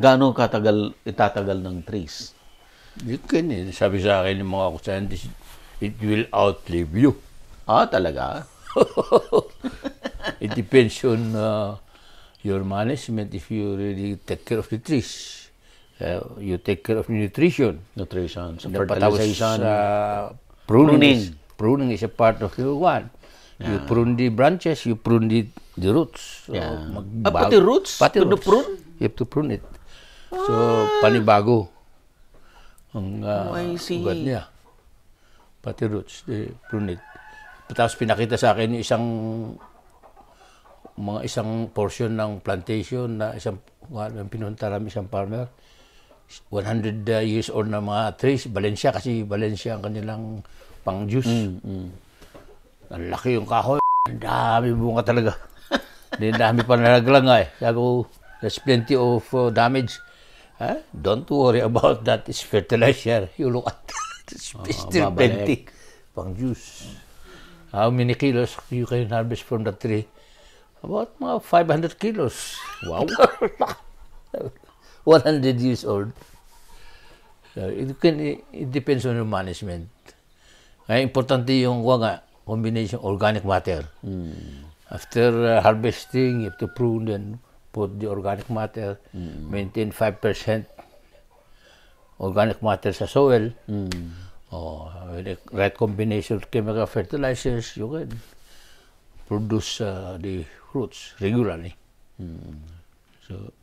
Gaano katagal itatagal ng trees? You can, sabi sa akin ng mga scientists, it will outlive you. Ah, talaga? It depends on your management if you really take care of the trees. You take care of nutrition. Nutrition, so Tapos fertilization, pruning. Pruning is a part of your one. You prune the branches, you prune the roots. So, pati roots? Pati To roots. prune? You have to prune it. So, panibago ang I see. ugat niya. Pati roots, they prune it. Tapos pinakita sa akin yung isang portion ng plantation na pinunta namin isang farmer. 100 years old na mga trees, Valencia, kasi Valencia ang kanilang pang-juice. Ang laki yung kahoy, ang dami bunga talaga. Ang dami pa nalaglang eh. Sabi ko, there's plenty of damage. Don't worry about that, it's fertilizer. You look at that, it's still plenty. Pang-juice. How many kilos you can harvest from the tree? About mga 500 kilos. Wow. 100 years old. So it depends on your management. Kaya importante yung combination organic matter. After harvesting, you have to prune and put the organic matter. Maintain 5% organic matter sa soil. With the right combination of chemical fertilizers, you can produce the fruits regularly. So,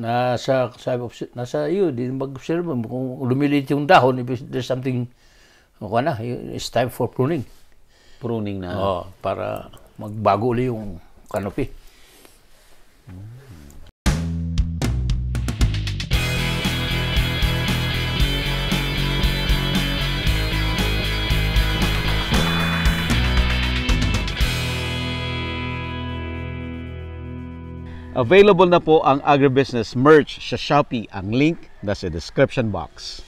nasa iyo, din mag-observe mo kung lumilit yung dahon, if there's something, it's time for pruning. Pruning na. Para magbago ulit yung canopy. Available na po ang agribusiness merch sa Shopee. Ang link nasa description box.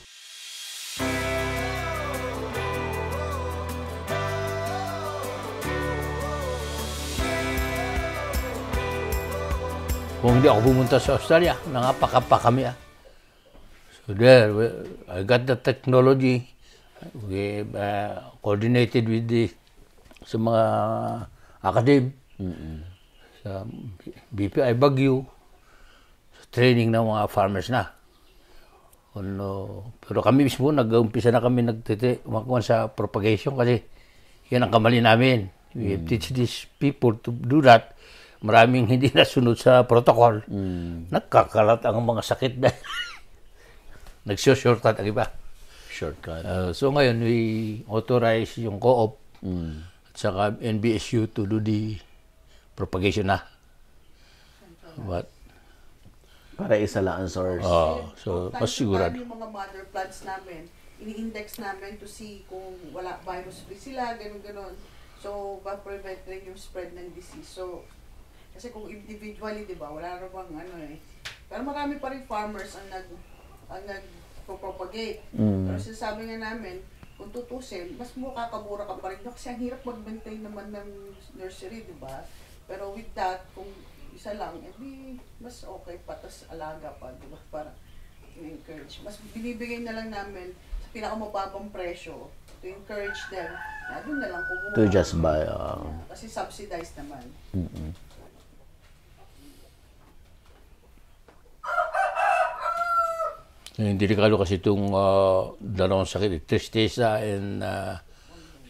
Kung hindi ako pumunta sa Australia, nangapakapa kami. So there, I got the technology. We coordinated with sa mga academe, sa BPI Baguio, sa training ng mga farmers na. Pero kami mismo, nag-umpisa na kami magkuhan sa propagation kasi yan ang kamali namin. We teach these people to do that. Maraming hindi nasunod sa protocol. Nagkakalat ang mga sakit na. Nag-shortcut ang iba. Shortcut. So ngayon, we authorize yung co-op at saka NBSU to do the propagation na. But, para isa lang ang source. So, mas sigurado. Yung mga mother plants namin, ini-index namin to see kung wala virus-free sila, ganun-ganun. So, ma-prevent rin yung spread ng disease. So, kasi kung individually, di ba, wala na bang Pero marami pa rin farmers ang nag-propagate. Pero sinasabi nga namin, kung tutusin, mas makakamura ka pa rin. Kasi ang hirap mag-maintain naman ng nursery, di ba? Pero with that, kung isa lang, mas okay pa, tas alaga pa, di ba? Para i-encourage. Mas binibigay na lang namin sa pinakamababang presyo to encourage them na doon na lang kumuha. To just buy. Kasi subsidized naman. Delikado kasi itong dalawang sakit, tristeza and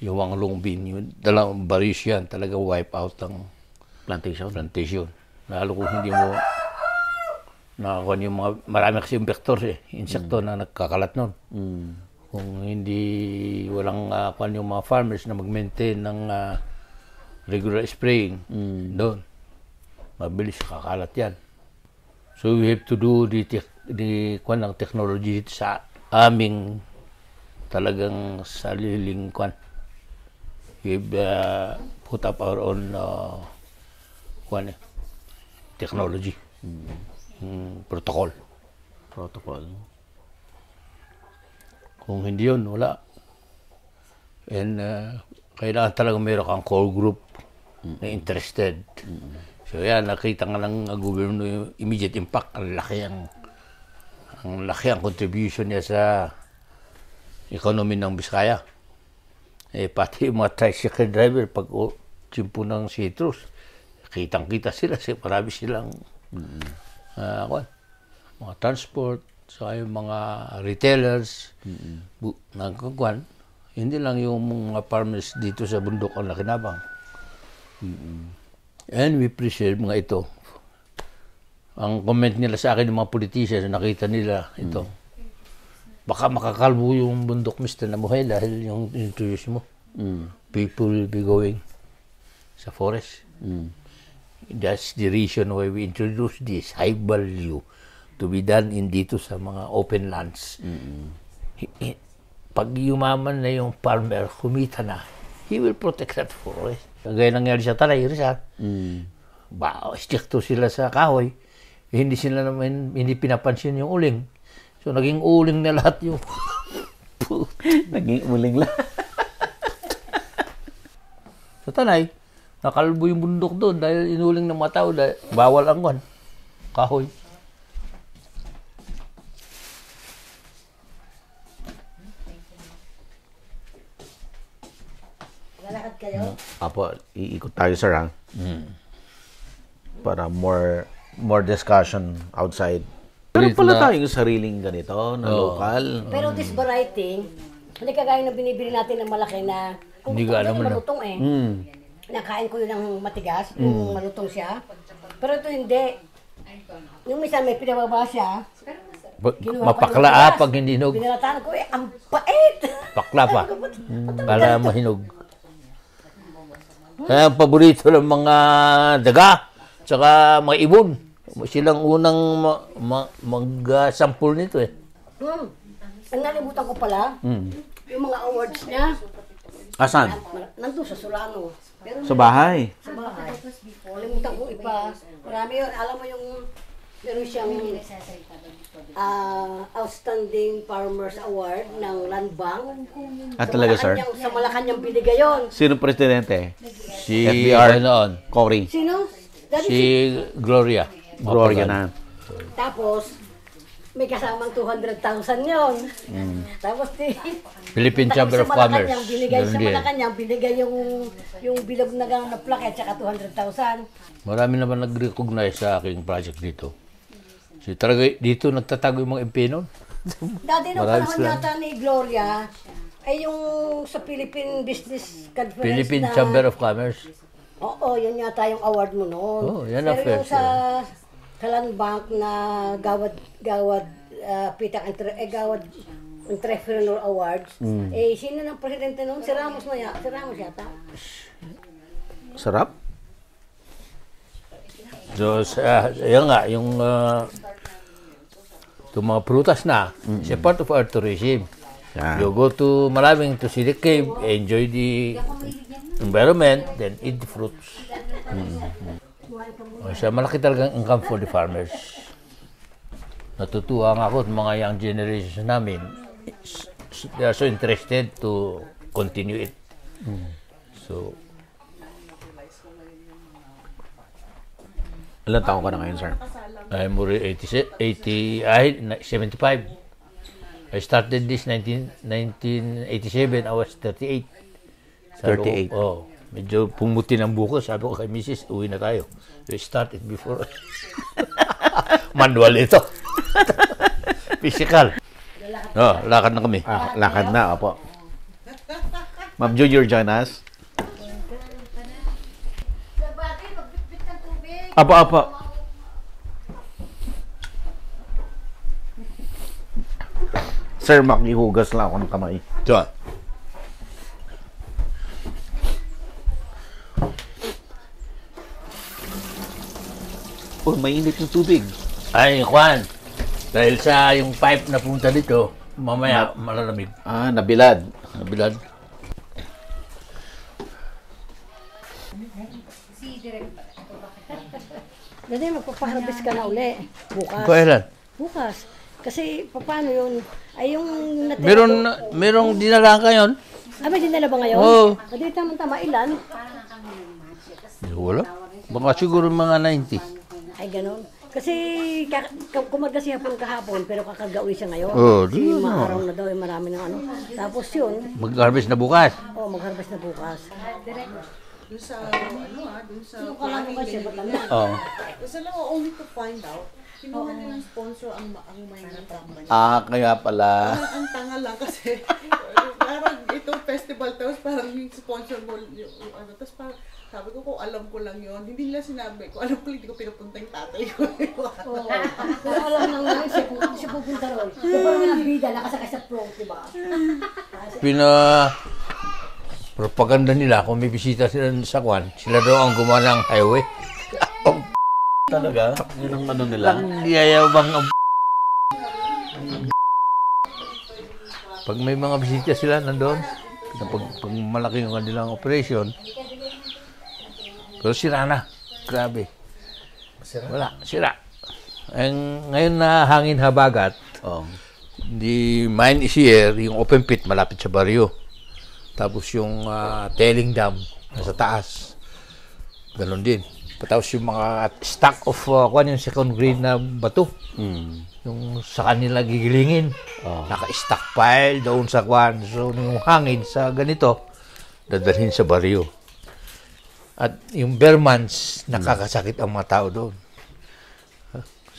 yung Wanglongbin, yung dalawang baris yan, talaga wipe out ang plantation. Lalo kung hindi mo nakakuha yung mga, marami kasi yung vectors insekto na nagkakalat nun. Kung hindi, walang yung mga farmers na mag-maintain ng regular spraying, doon, mabilis kakalat yan. So we have to do the technology sa aming talagang sariling we've put up our own technology, protocol. Kung hindi yun, wala. And kailangan talaga mayroon kang core group na interested. So yan, nakita nga ng gobyerno yung immediate impact, ang laki ang ang laki ang contribution niya sa economy ng Biskaya. Pati yung mga tricycle driver, pag tsimpo ng citrus, kitang-kita sila, marami silang mga transport, saka yung mga retailers, nagkagwan, hindi lang yung mga farmers dito sa bundok ang nakinabang. And we appreciate mga ito. Ang comment nila sa akin ng mga politicians, nakita nila ito. Baka makakalbo yung bundok, Mr. Namuhay, dahil yung introduce mo. People will be going sa forest. That's the reason why we introduce this high value to be done in dito sa mga open lands. Pag yumaman na yung farmer, kumita na, he will protect that forest. Kagaya nangyari sa Talay, Rizal. Stricto sila sa kahoy. Hindi sila naman, hindi pinapansin yung uling. So, naging uling na lahat yung... Naging uling lang. Sa Tanay, nakalbo yung bundok doon dahil inuling ng mga tao dahil bawal ang kahoy. Lalakad kayo? Apo, iikot tayo, sir, ha? Para more discussion outside. Meron pala tayong sariling ganito na local. Pero this variety, hindi kagaya na binibili natin ng malaki na kung Hindi gusto ka ko alam yun, mo na. malutong Nakain ko yun ng matigas, yung malutong siya. Pero ito hindi. Yung minsan may pinababa siya, kinuha ko Mapakla ng matigas. pag hindi hinog. Binalataan ko, ang pait! Pakla pa. Para mahinog. Kaya ang paborito ng mga daga, tsaka mga ibon. Silang unang mag-sample nito Ang nalimutan ko pala, yung mga awards niya, Asan? nandun sa Solano. Pero Sa bahay. sa bahay. Nalimutan ko ipa. Marami yun. Alam mo yung meron siyang Outstanding Farmers Award ng Land Bank. Talaga, sir? Sa Malacanang binigay yun. Sino presidente? Si FBR. noon, Cory. Sino? Dati si Gloria. Gloria na. Tapos, may kasamang 200,000 yun. Tapos, Philippine Chamber of Commerce. Binigay Ganun sa din. Malacanang, binigay yung bilog na plaque at saka 200,000. Marami naman nag-recognize sa aking project dito. So, talaga, dito nagtatago yung mga MP nun. Dati nung Marami panahon sila. yata ni Gloria, ay yung sa Philippine Business Conference Philippine na... Chamber of Commerce. Oo, yun yata yung award mo noon. Oo, yan ang Pero yung first, sa Land Bank na gawad Entrepreneur Awards, sino ng presidente noon? Si Ramos yata. Sarap? So, yan nga, yung itong mga prutas na, it's a part of our tourism. Yeah. You go to Malaming to see the cave, enjoy the environment, then eat the fruits. So, malaki talagang income for the farmers. Natutuwa nga ako at mga young generations namin, they are so interested to continue it. So, Ilan taon ka na ngayon, sir? I'm already 75. I started this 1987. I was 38. 38. Medyo pumuti ng buko. Sabi ko kay Mrs., uwi na tayo. We started before. Manual ito. Physical. Lakad na kami. Lakad na, opo. Ma'am Junior, join us. Apo. Sir, makihugas lang ako ng kamay. So, Oh, mainit yung tubig. ay, Juan. Dahil sa yung pipe na punta dito, mamaya malalamig. Nabilad. Nabilad. Dati magpapaharvest ka na uli. Bukas. Kailan? Bukas. Kasi paano yun? Ay yung natira Merong dinala ngayon? may dinala ba ngayon? Oo. Hindi tama ilan? Wala. Baka siguro mga 90. Ay ganun. Kasi kumaga siya hapon kahapon, pero kakagawi siya ngayon. Oh, Kasi maaraw na daw, marami ng ano. Tapos yun, Mag-harvest na bukas. mag-harvest na bukas. Dun sa, dun sa Yung kalamo kasi, ba't lang? Oh. Kasi lang, only to find out, kinuha nilang sponsor ang may company. Kaya pala. Ang tanga lang kasi, parang itong festival, tapos parang yung sponsor mo, yung ano, tapos parang, sabi ko kung alam ko lang yon, hindi nila sinabi, kung alam ko hindi ko pinapunta yung tatay ko. Oo. Pero alam nang ngayon siya pupunta ron. Kaya parang ang bida, nakasakay sa float, diba? Propaganda nila, kung may bisita sila sa Kwan, sila daw ang gumawa ng highway. Talaga? Yun ang ano nila? Ang yayabang ang pag may mga bisita sila nandoon, pag malaki yung kanilang operation, pero sira na. Grabe. Wala, sira. Ngayon na hangin habagat, Oh. the mine is here, yung open pit malapit sa baryo. Tapos yung tailing dam nasa taas. Ganon din. Tapos yung mga stack of yung second grade na bato. Yung sa kanila gigilingin. Naka-stockpile doon sa kwan. So yung hangin sa ganito, dadalhin sa baryo. At yung bare months, nakakasakit ang mga tao doon.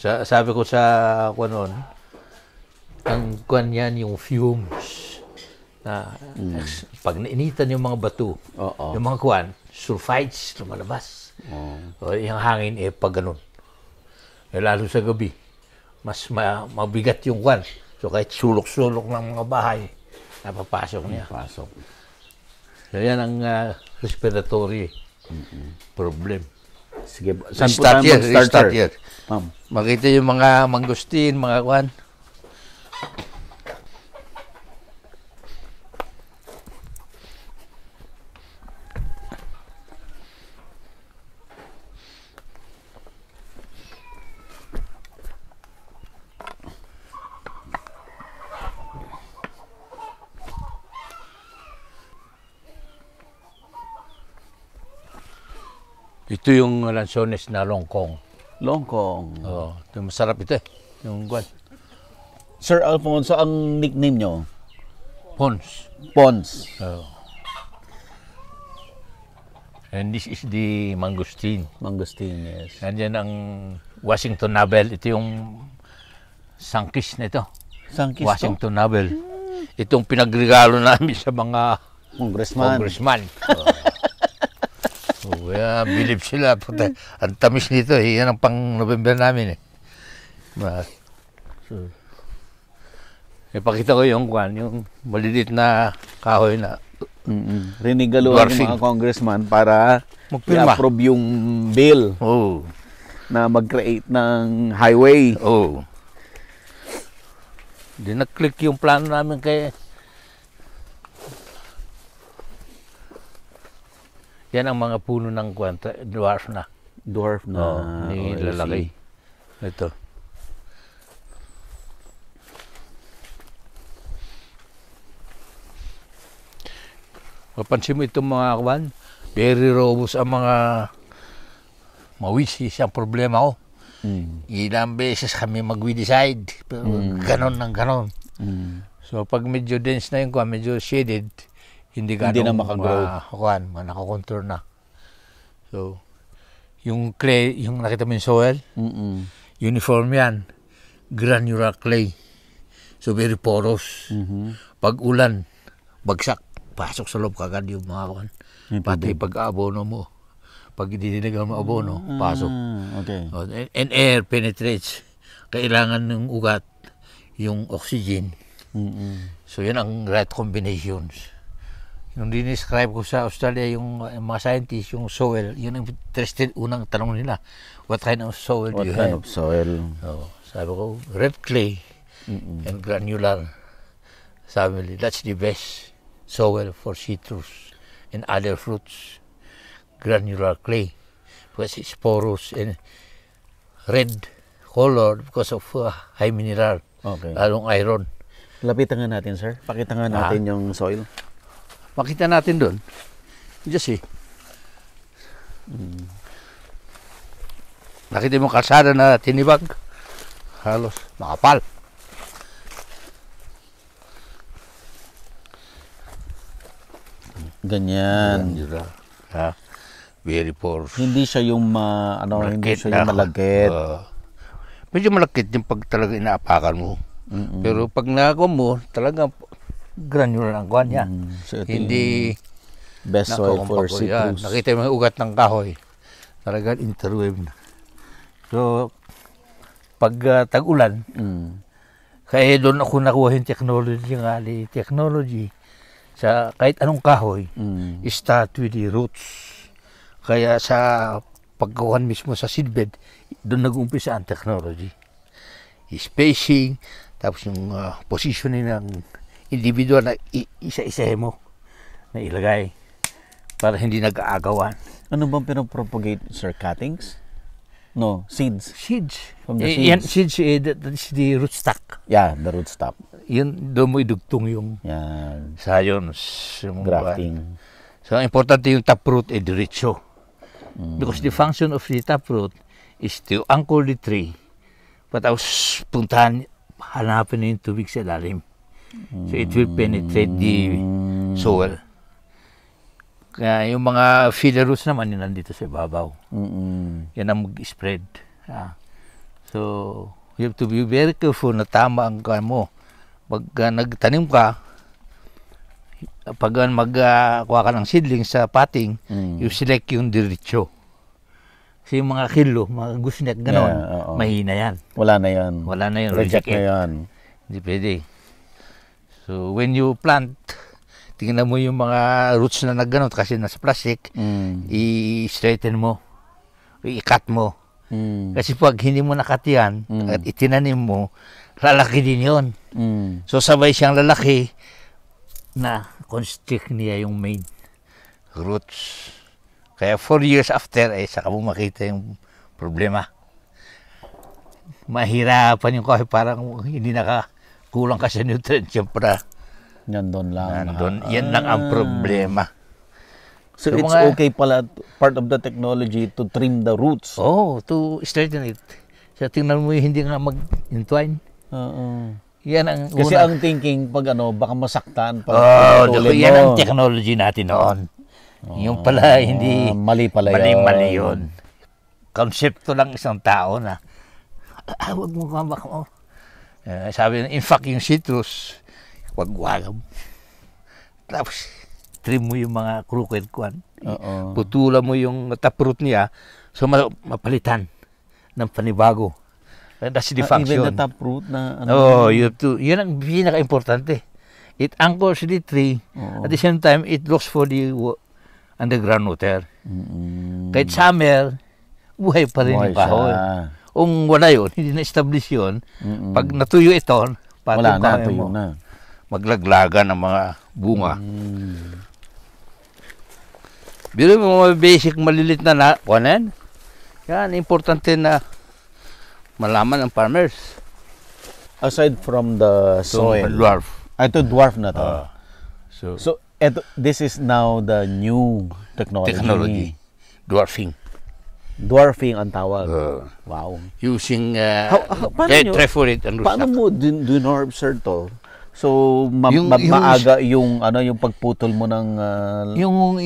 Sabi ko sa kwan noon, ang kwan yan yung fumes. Na pag nainitan yung mga bato, yung mga kwan, sulfides lumalabas. O yung hangin pag ganun. Lalo sa gabi, mas mabigat yung kwan. So kahit sulok-sulok ng mga bahay, napapasok niya. So yan ang respiratory problem. Sige, Saan po tayo mag-start, start sir? here. Ma'am. Makita yung mga mangustin, mga kwan. Ito yung lansones na longkong. Longkong. Oh, ito masarap ito eh. Yung kwan. Sir Alfonso, ang nickname nyo? Pons. Pons. Oh. And this is the mangosteen. Mangosteen, yes. Nandiyan ang Washington Nobel. Ito yung sangkis na ito. Sangkis Washington Nobel. Itong pinagregalo namin sa mga congressman. Believe sila. Puta, ang tamis nito. Yan ang pang November namin. Ipakita ko yung kwan, yung maliliit na kahoy na Rinigaluhan yung mga congressman para i-approve yung bill na mag-create ng highway. Di na-click yung plano namin kay... Yan ang mga puno ng kwanta, dwarf na. Dwarf na. Hindi lalaki. Ito. Mapansin mo itong mga kwan, very robust ang mga mawisis ang problema ko. Ilang beses kami mag-decide, pero ganon ng ganon. So pag medyo dense na yung kwan, medyo shaded, hindi na makagrow. Nakakontour na. So, yung clay, yung nakita mo yung soil, uniform yan, granular clay. So very porous. Pag ulan, bagsak. Pasok sa loob kagad yung mga kwan. Pati pag-abono mo. Pag idinigan mo abono, pasok. Okay. And air penetrates. Kailangan ng ugat yung oxygen. So yan ang right combinations. Nung dinescribe ko sa Australia yung mga scientists, yung soil, yun ang interested, unang tanong nila. What kind of soil do you have? What kind of soil? Sabi ko, red clay and granular. Sabi nila, that's the best soil for citrus and other fruits. Granular clay because it's porous and red color because of high mineral, lalong iron. Lapitan nga natin, sir. Pakita nga natin yung soil. Makita natin doon. Just see. Nakita mo kalsada na tinibag. Halos makapal. Ganyan. Ha? Very poor. Hindi siya yung hindi siya yung malagkit. Medyo malakit yung pag talaga inaapakan mo. Pero pag nagawa mo, talaga granular ang kuha niya. So, ito Hindi yung best soil for yan. citrus. Nakita mo yung ugat ng kahoy. Talaga interwave na. So, pag tag-ulan, kaya doon ako nakuha yung technology sa kahit anong kahoy, start with the roots. Kaya sa pagkuhan mismo sa seedbed, doon nag-umpisa ang technology. Spacing, tapos yung positioning ng individual na isa-isahin mo na ilagay para hindi nag-aagawan. Ano bang pinapropagate, sir? Cuttings? No, seeds. Seeds. From the Yan, seeds. seeds, that is the rootstock. Yeah, the rootstock. Yun, doon mo idugtong yung Yan. scions. Yung Grafting. So, ang importante yung taproot ay diretso. Because the function of the taproot is to anchor the tree. Tapos puntahan, hanapin na yung tubig sa lalim. So, it will penetrate the soil. Kaya yung mga feeder roots naman, yun nandito sa ibabaw. Yan ang mag-spread. So, you have to be very careful na tama ang kuha mo. Pag nagtanim ka, pag magkuha ka ng seedling sa potting, you select yung diretso. Kasi yung mga kilo, mga gusnet, gano'n, mahina yan. Wala na yan. Wala na yun. Reject na yan. Hindi pwede. So, when you plant, tingnan mo yung mga roots na nagganon kasi nasa plastic, i-straighten mo, i-cut mo. Kasi pag hindi mo nakat yan, at itinanim mo, lalaki din yun. So, sabay siyang lalaki na constrict niya yung main roots. Kaya 4 years after, saka mo makita yung problema. Mahirapan yung kahoy, parang hindi nakakulang ka sa nutrients. Siyempre, Nandun lang. yan lang ang problema. So it's okay pala, part of the technology to trim the roots. Oh, to straighten it. So tingnan mo yung hindi nga mag-entwine. Yan ang Kasi una. ang thinking, pag baka masaktan. Yan ang technology natin noon. Yung pala, hindi, mali pala yun. mali yun. Konsepto lang isang tao na, wag mo kabak mo. Sabi, in fact, yung citrus, wag. Tapos, trim mo yung mga crooked kwan. Putulan mo yung taproot niya, so mapalitan ng panibago. That's the function. Even the taproot na you have to, yun ang pinaka-importante. It anchors the tree. At the same time, it looks for the underground water. Kahit summer, buhay pa rin yung kahoy. Kung wala yun, hindi na-establish yun, pag natuyo ito, wala na, tuyo na. Maglaglagan ng mga bunga. Biro mo mga basic malilit na kuwanan. Yan, importante na malaman ng farmers. Aside from the soil. Dwarf. Ito dwarf na to. So this is now the new technology. Dwarfing. Dwarfing ang tawag. Wow. Using paano and paano mo dinwarf, sir, to? So maaga yung yung pagputol mo ng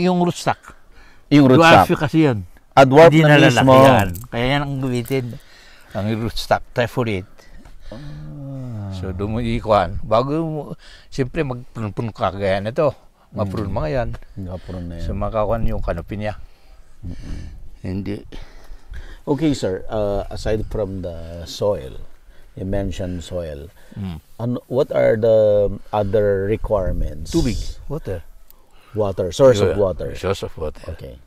yung rootstock. Yung rootstock. Dwarf kasi yan. Dwarf hindi na mismo. Yan. Kaya yan ang gamitin. Ang rootstock, treforate. So doon mo ikuan. Bago mo, siyempre magprun-prun ka kagaya na ito. Maprun mga yan. Maprun na yan. So makakuan yung canopy niya. Hindi. Okay, sir. Aside from the soil, you mentioned soil. What are the other requirements? Tubig. Water. Water. Source of water. Source of water. Okay.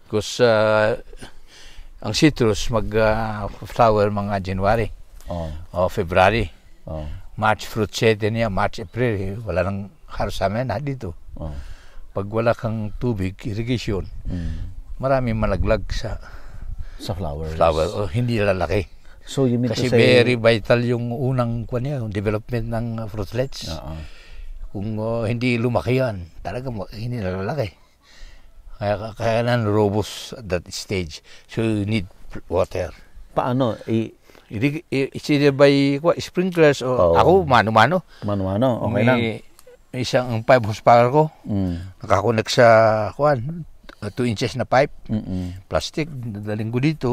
Because ang citrus mag-flower mga January o February. March fruit set niya, March, April. Wala nang halos sa amin dito. Pag wala kang tubig, irrigation, marami malaglag sa flowers. O hindi lalaki. So you mean Kasi to say, very vital yung unang yung development ng fruitlets. Kung hindi lumaki yan, talaga hindi lalaki. Kaya robust at that stage. So you need water. Paano? It's either by sprinklers o Oo. ako, mano-mano. Mano-mano, okay lang. May isang 5 horsepower ko. Nakakonect sa 2 inches na pipe. Plastic. Dadaling ko dito.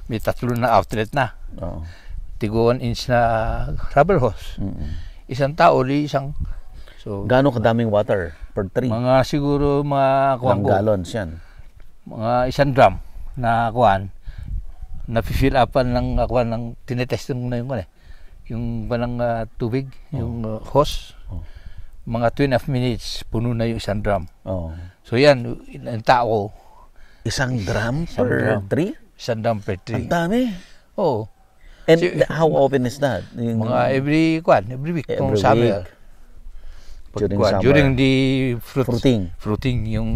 May 3 na outlet na. Oo. Tigo 1 inch na rubber hose. Isang tao, isang... So, Gaano kadaming water per tree? mga siguro mga kuwan Ilang ko. gallons yan? Mga 1 drum na kuwan. Na-fill upan ng kuwan ng tinetest na yung kuwan eh. Yung walang tubig, yung hose. Mga 2.5 minutes, puno na yung 1 drum. Oh. So yan, ang tao, 1 drum Isang per drum. tree? 1 drum per Ang tree. dami. Oo. And Si- how often is that? Mga every week, kung Every summer. week. During summer. During the Fruiting. yung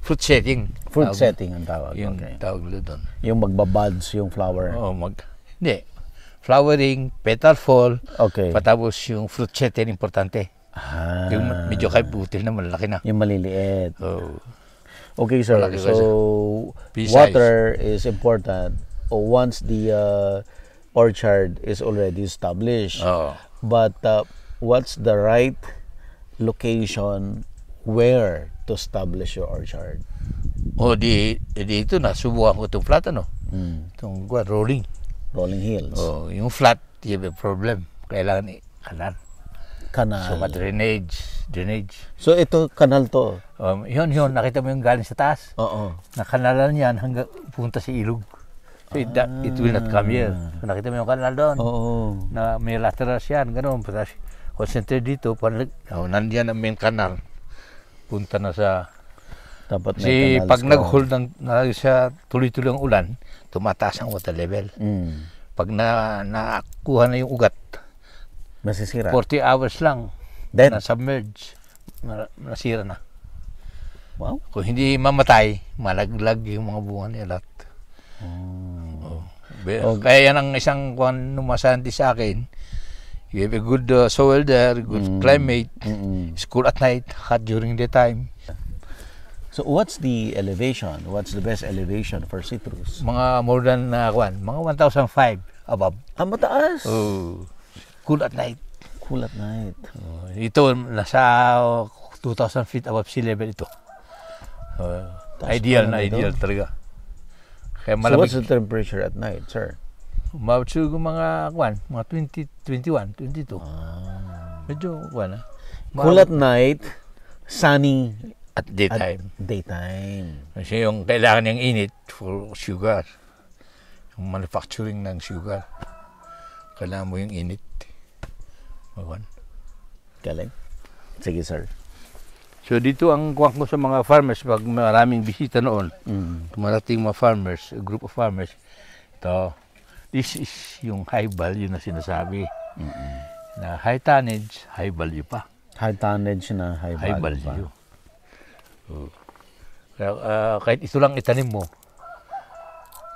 fruit setting. Fruit Tawag- setting ang tawag. Yung Okay. tawag nila doon. Yung magbabuds yung flower. Oo, hindi. Flowering, petal fall, Okay. patapos yung fruit setting, importante. Ah, Yung medyo kay putil na malaki na. yung maliliit. Oh. Okay, sir. Malaki So, Pea water is important once the orchard is already established. Oo. But what's the right location where to establish your orchard? O dito na, subukan ko itong flat ano. Mm. Itong rolling. Rolling hills. Oh, yung flat, yung may problem. Kailangan kanal. Kanal. So, drainage. So, ito kanal to. Yun, nakita mo yung galing sa taas. Oo. Nakanalan yan hanggang punta sa ilog. So, it will not come here. So, nakita mo yung kanal doon. Oo. Na may laterals yan, gano'n. Tapos, concentrate dito, nandiyan ang main kanal. Punta na sa... Dapat may Kasi canals pag ka. nag-hold sa tuloy-tuloy ang ulan, tumataas ang water level. Mm. Pag nakuha na yung ugat, Masisira. 40 hours lang, Then, na-submerge, nasira na. wow. Kung hindi mamatay, malaglag yung mga bunga niya lahat. Oh. Kaya yan ang isang numasanti sa akin. You have a good soil there, good climate. It's cool at night, hot during the time. So, what's the elevation? What's the best elevation for citrus? Mga more than mga 1,005 above. Ah, mataas. Oh. Cool at night. Cool at night. Ito, nasa 2,000 feet above sea level ito. Ideal pala na ito. ideal talaga. Kaya So, what's malamig. the temperature at night, sir? Umabot siguro mga 20, 21, 22. Medyo Cool at night, sunny at daytime. daytime. Kasi yung kailangan niyang init for sugar. Yung manufacturing ng sugar. Kailangan mo yung init. Galing. Sige, sir. So dito ang kuwang ko sa mga farmers pag maraming bisita noon. Tumarating mga farmers, a group of farmers. This is yung high value na sinasabi. Na high tonnage, high value pa. High tonnage na high High value value. pa. Kaya kahit ito lang itanim mo,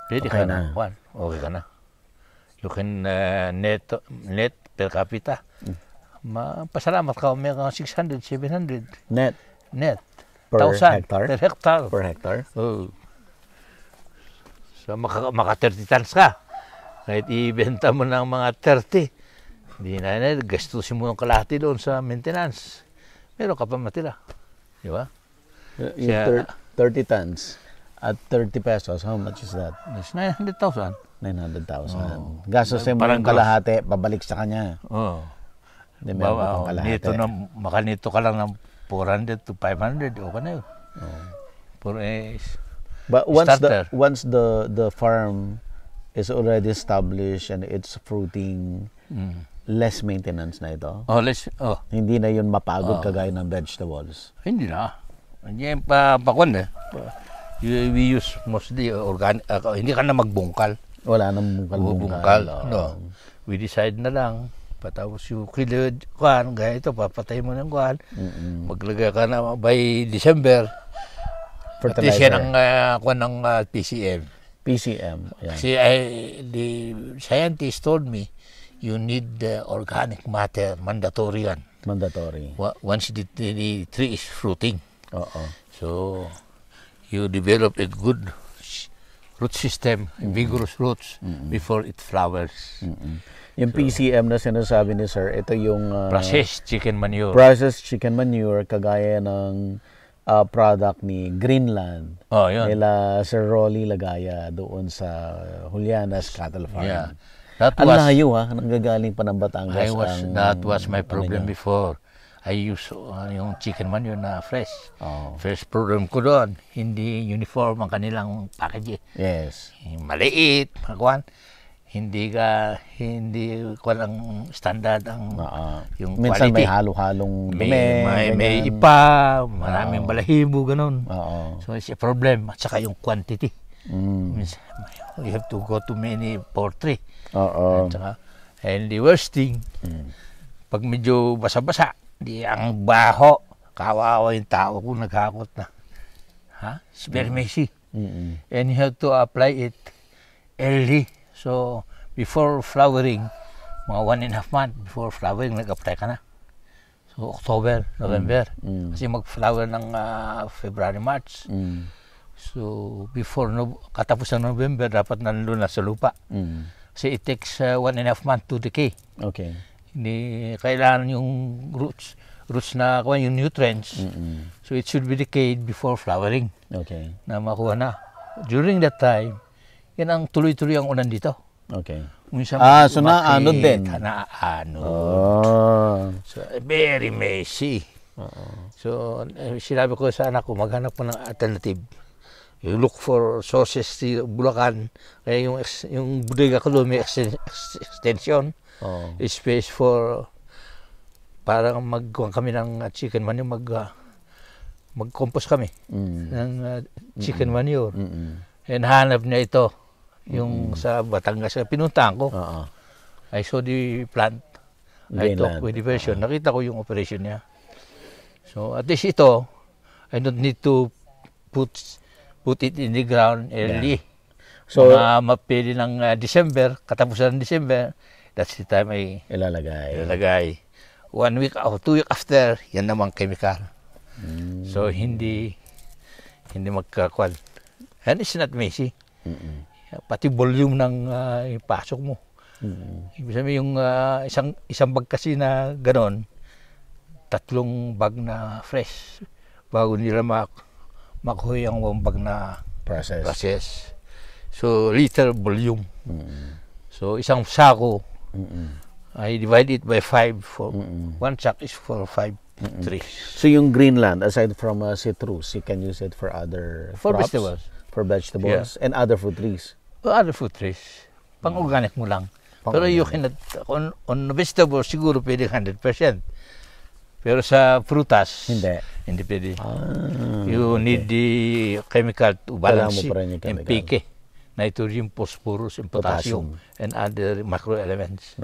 pwede Okay ka na. na. Okay ka na. You can net per capita. Pasalamat ka, may 600, 700 Net net. per 1,000 hectare? Per hectare. Per hectare? Oh. So maka 30 tons ka. Kahit ibenta mo ng mga 30, hindi na gastusin mo ng kalahati doon sa maintenance. Meron ka pa matira. Di ba? Yung 30 tons at 30 pesos, how much is that? That's 900,000. 900,000. Gastusin mo Parang yung kalahati, pabalik sa kanya. Oh. Hindi meron pa pang kalahati. Makanito ka lang ng 400 to 500, okay na yun. But starter. once the farm is already established and it's fruiting, less maintenance na ito. Hindi na yun mapagod kagaya ng vegetables. Hindi na. Hindi pakwan eh. We use mostly organic. Hindi ka na magbungkal. Wala nang Bungkal. No. We decide na lang. Patapos yung kilid, gaya ito, papatay mo ng maglagay ka na by December. Pati siya ng PCM. PCM. Yeah. Kasi the scientist told me, you need organic matter, mandatory yan. Mandatory. Once the tree is fruiting. Oo. So, you develop a good root system, vigorous roots before it flowers. Yung PCM na sinasabi ni Sir, ito yung Processed chicken manure. processed chicken manure kagaya ng product ni Greenland. Oh, yun. Nila Sir Rolly Lagaya doon sa Julianas Cattle Farm. Yeah. That Ang was, layo nanggagaling pa ng Batangas. that was my problem before. I use yung chicken manure na fresh. Oh. First problem ko doon, hindi uniform ang kanilang package. Yes. Maliit, magkuhan. Hindi kuhan ang standard ang yung Minsan quality. may halo-halong dumi. May ipa, maraming balahibo, ganun. Oo. So it's a problem. At saka yung quantity. Mm. Minsan, you have to go to many poultry. Oo. At saka, and the worst thing, pag medyo basa-basa, di ang baho, kawawa yung tao kung naghakot na. It's very messy. And you have to apply it early. So, before flowering, mga 1.5 month before flowering, nag-apply ka na. So, October, November. Kasi mag-flower ng February, March. So, before katapos ng November, dapat nandun na sa lupa. Kasi it takes 1.5 month to decay. Okay. Hindi kailangan yung roots na kuha yung nutrients. So it should be decayed before flowering. Okay. Na makuha na. During that time, yan ang tuloy-tuloy ang ulan dito. Okay. Minsan So naanod din. Naanod. Oh. So very messy. So sinabi ko sa anak ko, maghanap po ng alternative. You look for sources sa Bulacan. Kaya yung bodega ko doon may extension. Space for parang magkuhan kami ng chicken manure, mag-compost kami ng chicken manure. And hanap niya ito yung sa Batangas. Pinuntahan ko. I saw the plant. I talked with the person. Nakita ko yung operation niya. So at least ito, I don't need to put it in the ground early. So mapili ng December, katapusan ng December, that's the time I ilalagay. 1 week or 2 weeks after, yan namang chemical. So hindi magkakuan. And it's not messy. Pati volume ng ipasok mo. Ibig sabihin yung isang bag kasi na ganon, 3 bag na fresh bago nila makuha yung 1 bag na process. So liter volume. So isang sako, I divide it by 5 for 1 sack is for 5 trees. So yung Greenland, aside from citrus, you can use it for other crops? Vegetables. For vegetables and other food trees. Other food trees. Pang-organic mo lang. Pero you cannot, on vegetables siguro pwede 100%. Pero sa prutas, hindi pwede. You need the chemical to balance NPK. Nitrogen, phosphorus, and potassium, and other microelements.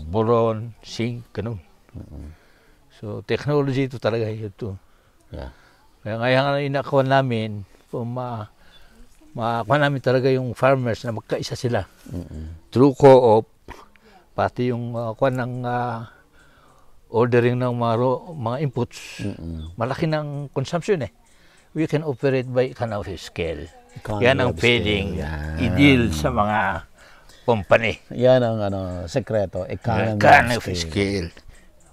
Boron, zinc, ganun. So, technology ito talaga ito. Kaya ngayon inakuha namin, makakuha namin talaga yung farmers na magkaisa sila. Through co-op, pati yung kuha ng ordering ng mga inputs, malaki ng consumption eh. We can operate by economy scale. Yan ang pwedeng i-deal sa mga company. Yan ang sekreto, economy of scale.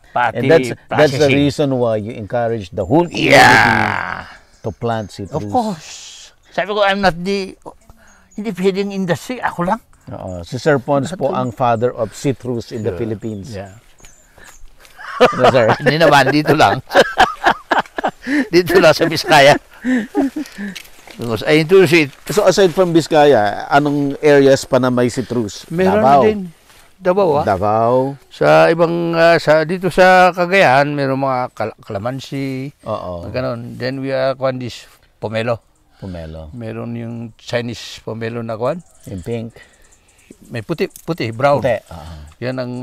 Pati and that's the reason why you encourage the whole community to plant citrus. Of course. Sabi ko, hindi pwedeng industry, ako lang. Si Sir Pons po ang father of citrus in the Philippines. Sir? Hindi naman, dito lang. Dito lang sa Biskaya. Because I introduce it. So aside from Biskaya, anong areas pa na may citrus? Meron Davao. Din. Davao. Davao. Sa ibang, dito sa Cagayan, meron mga kalamansi. Ganon. Then we are this pomelo. Meron yung Chinese pomelo na kuan. Yung pink. May puti, brown. Yan ang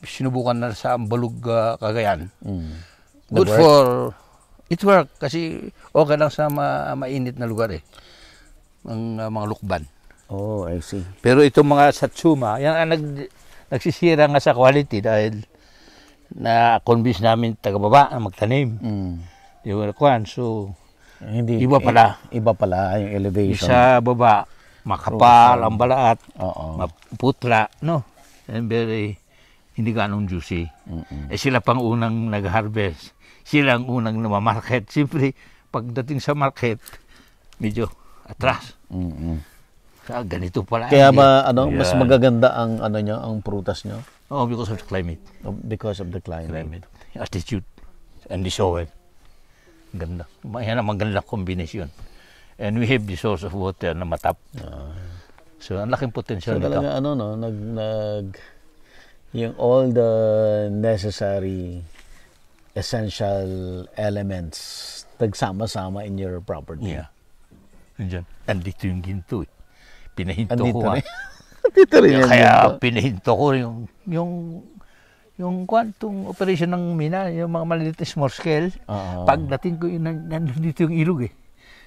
sinubukan na sa Ambalug, Cagayan. Good for... It work kasi okay lang sa mainit na lugar eh. Ang mga lukban. Oh, I see. Pero itong mga Satsuma, yan ang nagsisira nga sa quality dahil na-convince namin taga-baba na magtanim. So, hindi, iba pala yung elevation. Sa baba, makapal ang balat, Oo. maputla, no? And very, hindi ganong juicy. Eh sila pang unang nag-harvest. Sila ang unang namamarket. Siyempre, pagdating sa market, medyo atras. Ganito pala. Kaya ba mas magaganda ang ang prutas nyo? Oh, because of the climate. Because of the climate. Altitude, and the soil. Ganda. Yan ang magandang kombinasyon. And we have the source of water na matap. So, ang laking potential So nito. talaga yung all the necessary essential elements nagsama-sama in your property. Yeah. Nandiyan. Andito yung ginto eh. Pinahinto Andito ko. rin. Andito rin yung Kaya ginto. pinahinto ko yung kwantong operation ng mina, yung mga maliliit na small scale. Pagdating ko, nandito yung ilog eh.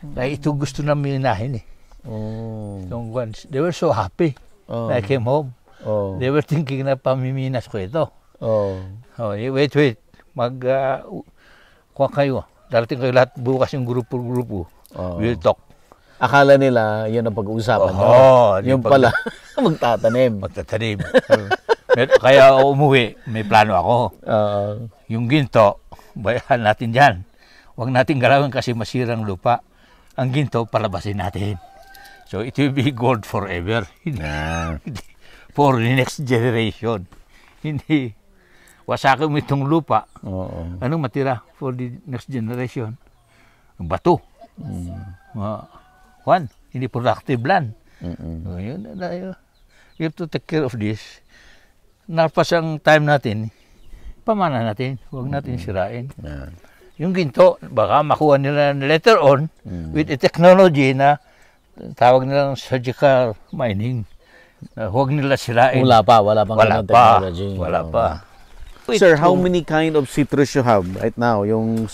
Kaya ito gusto na minahin eh. They were so happy. I came home. They were thinking na pamiminas ko ito. Wait. Kuha kayo. Darating kayo lahat bukas yung grupo. We'll talk. Akala nila yun ang pag-uusapan. Yung pala, magtatanim. Kaya umuwi, may plano ako. Yung ginto, bayan natin dyan. Huwag natin galawin kasi masirang lupa. Ang ginto, palabasin natin. So it will be gold forever. For the next generation. Hindi. Wasakin mo itong lupa. Anong matira for the next generation? Bato. Hindi productive land. You have to take care of this. Napas ang time natin, pamana natin. Huwag natin sirain. Yung ginto, baka makuha nila later on with a technology na tawag nilang surgical mining. Huwag nila sirain. Wala pang ganun technology. Wala pa. Sir, how many kind of citrus you have right now? Yung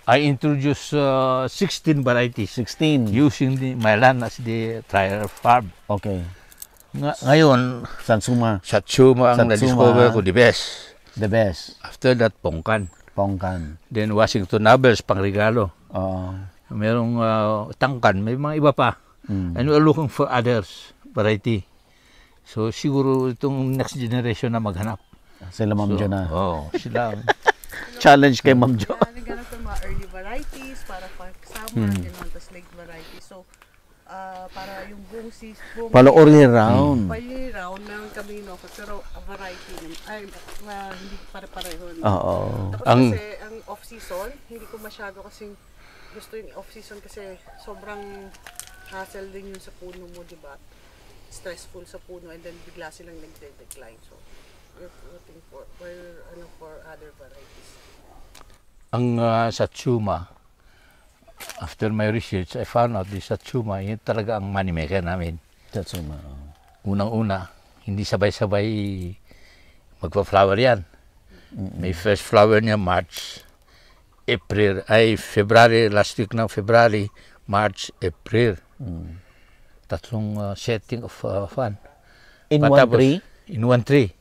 I introduced 16 varieties. 16. Using my land as the trial farm. Okay. Ngayon, Satsuma ang na-discover ko, the best. The best. After that, Pongkan. Then Washington Nobels, pangregalo. Merong Tangkan, may mga iba pa. And we're looking for others, variety. So siguro itong next generation na maghanap. Sila Ma'am Jo na. Sila. Challenge kay Ma'am Jo. Naghanap ng mga early varieties para summer, tapos late varieties. So, para yung buong season. Pala all year round. All year round, meron kami pero a variety hindi pare-pareho. Oo. Tapos kasi ang off-season, hindi ko masyado kasing gusto yung off-season kasi sobrang hassle din yun sa puno mo, di ba? Stressful sa puno and then bigla silang nagde-decline. So, we're looking for other varieties. Ang Satsuma, after my research, I found out this Satsuma, yun talaga ang moneymaker namin. Satsuma. Unang-una, hindi sabay-sabay magpa-flower yan. May first flower niya March, February, last week ng February, March, April. Tatlong setting of fun. In one tree? In one tree.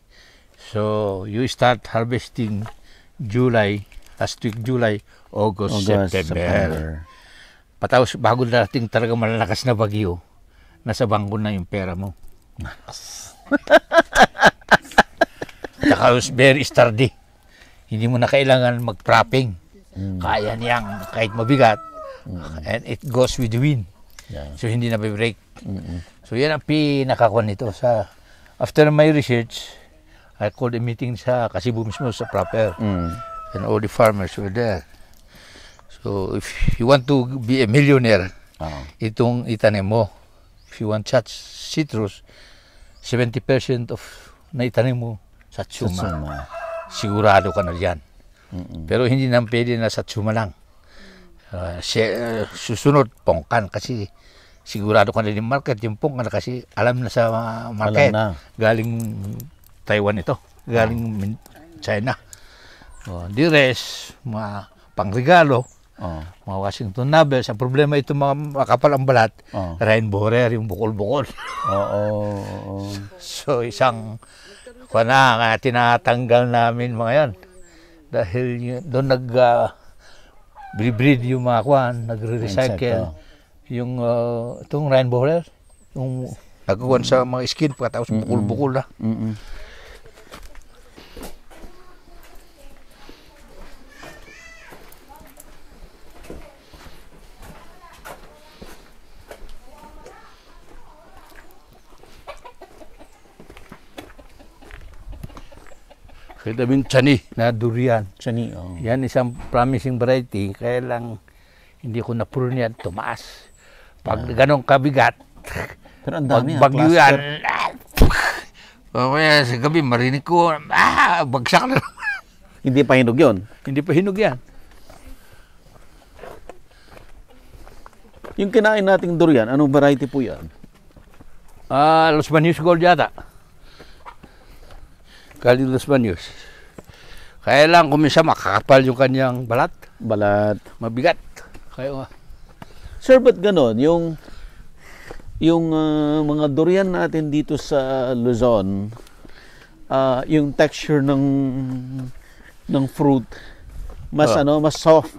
So, you start harvesting last week July, August, September. Patapos, bago dating talaga malalakas na bagyo, nasa bangko na yung pera mo. Tsaka very sturdy. Hindi mo na kailangan mag-propping. Kaya niyang kahit mabigat. And it goes with the wind. So hindi na break. So yan ang pinakakuan nito. After my research, I called a meeting sa Kasibu mismo sa proper. And all the farmers were there. So if you want to be a millionaire, itong itanim mo. If you want such citrus, 70% of na itanim mo Satsuma. Sigurado ka na diyan. Pero hindi na pwede na Satsuma lang. Susunod Pongkan kasi sigurado ka na din market yung Pongkan kasi alam na sa market. Galing Taiwan ito. Galing China. The rest, mga pangregalo, mga Washington Nobels. Ang problema ito mga makapal ang balat, rainborer, yung bukol-bukol. So isang tinatanggal namin mga yan. Dahil doon nag-breed yung mga nagre-recycle. Yung itong rainbow rare, yung nagkakuan sa mga skin pagkatapos bukol-bukol na. Kaya daming chani na durian. Chani, oh. Yan isang promising variety, kaya lang hindi ko na-prune yan, tumaas. Pag ganong kabigat, Pero ang pag dami, bagyo cluster. yan, kaya sa gabi marinig ko, bagsak na. Hindi pa hinog yun. Hindi pa hinog yan. Yung kinain nating durian, anong variety po yan? Los Baños Gold yata. Galing Los Baños. Kaya lang kung minsan makakapal yung kanyang balat, Balat. mabigat. Kaya nga. Sir, ba't ganon? Yung mga durian natin dito sa Luzon, yung texture ng fruit, mas mas soft.